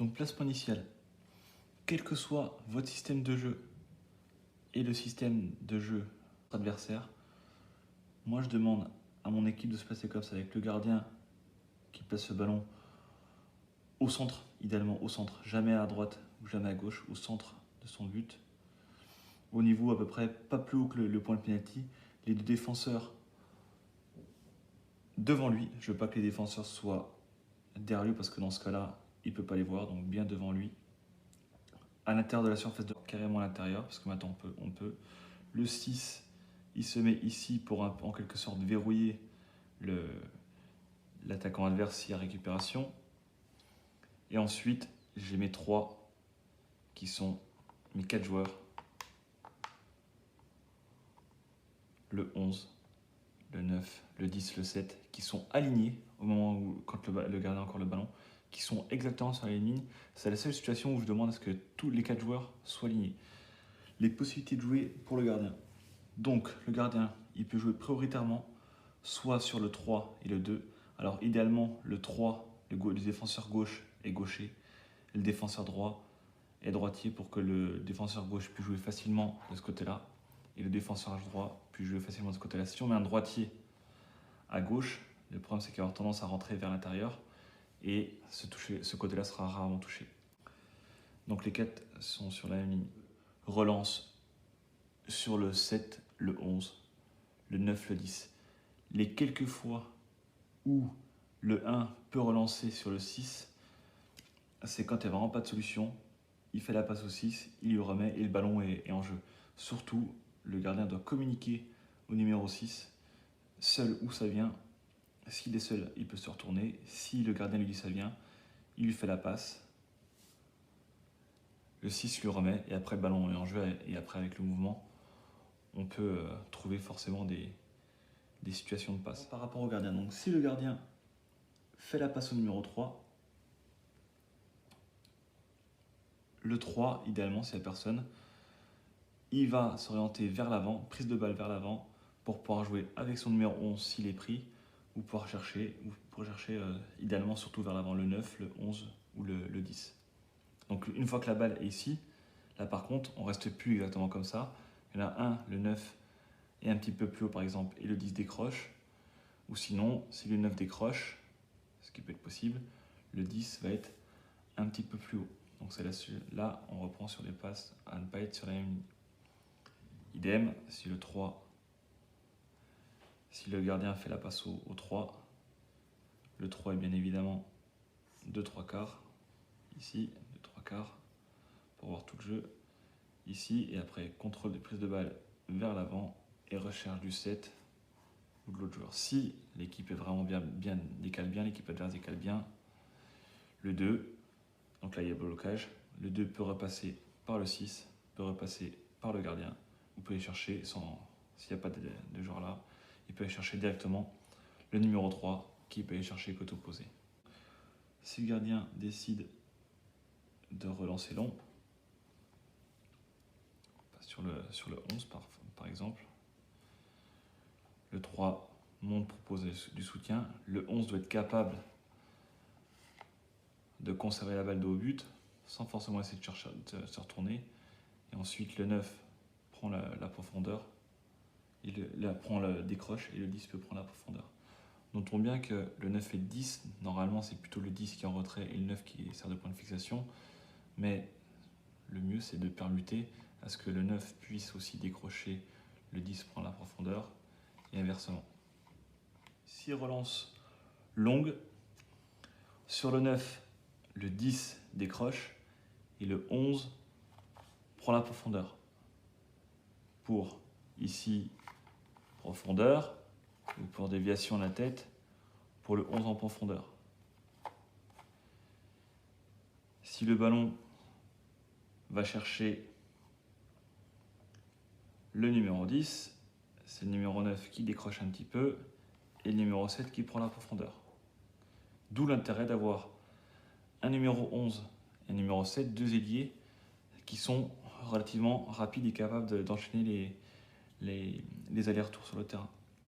Donc placement initial. Quel que soit votre système de jeu et le système de jeu adversaire, moi je demande à mon équipe de se placer comme ça, avec le gardien qui place le ballon au centre, idéalement au centre, jamais à droite ou jamais à gauche, au centre de son but, au niveau à peu près pas plus haut que le point de pénalty, les deux défenseurs devant lui. Je ne veux pas que les défenseurs soient derrière lui parce que dans ce cas-là, il ne peut pas les voir, donc bien devant lui. À l'intérieur de la surface, carrément à l'intérieur, parce que maintenant on peut. Le 6, il se met ici pour en quelque sorte verrouiller l'attaquant adverse s'il y a récupération. Et ensuite, j'ai mes 3 qui sont mes 4 joueurs. Le 11, le 9, le 10, le 7, qui sont alignés au moment où, quand le gardien a encore le ballon, qui sont exactement sur la ligne. C'est la seule situation où je demande à ce que tous les 4 joueurs soient alignés. Les possibilités de jouer pour le gardien. Donc, le gardien, il peut jouer prioritairement soit sur le 3 et le 2. Alors, idéalement, le 3, le défenseur gauche est gaucher, et le défenseur droit est droitier pour que le défenseur gauche puisse jouer facilement de ce côté-là et le défenseur droit puisse jouer facilement de ce côté-là. Si on met un droitier à gauche, le problème c'est qu'il va avoir tendance à rentrer vers l'intérieur et ce côté-là sera rarement touché. Donc les 4 sont sur la même ligne. Relance sur le 7, le 11, le 9, le 10. Les quelques fois où le 1 peut relancer sur le 6, c'est quand il n'y a vraiment pas de solution. Il fait la passe au 6, il lui remet et le ballon est en jeu. Surtout, le gardien doit communiquer au numéro 6, seul où ça vient. S'il est seul, il peut se retourner. Si le gardien lui dit ça vient, il lui fait la passe. Le 6 lui remet et après le ballon est en jeu et après avec le mouvement, on peut trouver forcément des situations de passe. Par rapport au gardien, donc si le gardien fait la passe au numéro 3, le 3, idéalement, s'il n'y a personne, il va s'orienter vers l'avant, prise de balle vers l'avant, pour pouvoir jouer avec son numéro 11 s'il est pris, ou pour chercher idéalement surtout vers l'avant le 9, le 11 ou le 10. Donc une fois que la balle est ici, là par contre, on ne reste plus exactement comme ça. Il y en a un, le 9, est un petit peu plus haut par exemple, et le 10 décroche. Ou sinon, si le 9 décroche, ce qui peut être possible, le 10 va être un petit peu plus haut. Donc là, on reprend sur les passes à ne pas être sur la même ligne. Idem, si le gardien fait la passe au 3, le 3 est bien évidemment de 3/4, ici, de 3/4, pour voir tout le jeu, ici, et après contrôle de prise de balle vers l'avant et recherche du 7 ou de l'autre joueur. Si l'équipe est vraiment bien décale bien, l'équipe adverse décale bien, le 2, donc là il y a blocage, le 2 peut repasser par le 6, peut repasser par le gardien, vous pouvez chercher, s'il n'y a pas de joueur là, il peut aller chercher directement le numéro 3 qui peut aller chercher côté opposé. Si le gardien décide de relancer long, sur le 11 par exemple, le 3 monte pour poser du soutien, le 11 doit être capable de conserver la balle de haut but sans forcément essayer de se retourner, et ensuite le 9 prend la profondeur, prend le décroche et le 10 peut prendre la profondeur. Notons bien que le 9 et le 10, normalement c'est plutôt le 10 qui est en retrait et le 9 qui sert de point de fixation, mais le mieux c'est de permuter à ce que le 9 puisse aussi décrocher, le 10 prend la profondeur et inversement. S'il relance longue, sur le 9, le 10 décroche et le 11 prend la profondeur. Pour ici, profondeur, ou pour déviation de la tête, pour le 11 en profondeur. Si le ballon va chercher le numéro 10, c'est le numéro 9 qui décroche un petit peu et le numéro 7 qui prend la profondeur. D'où l'intérêt d'avoir un numéro 11 et un numéro 7, deux ailiers qui sont relativement rapides et capables d'enchaîner les allers-retours sur le terrain.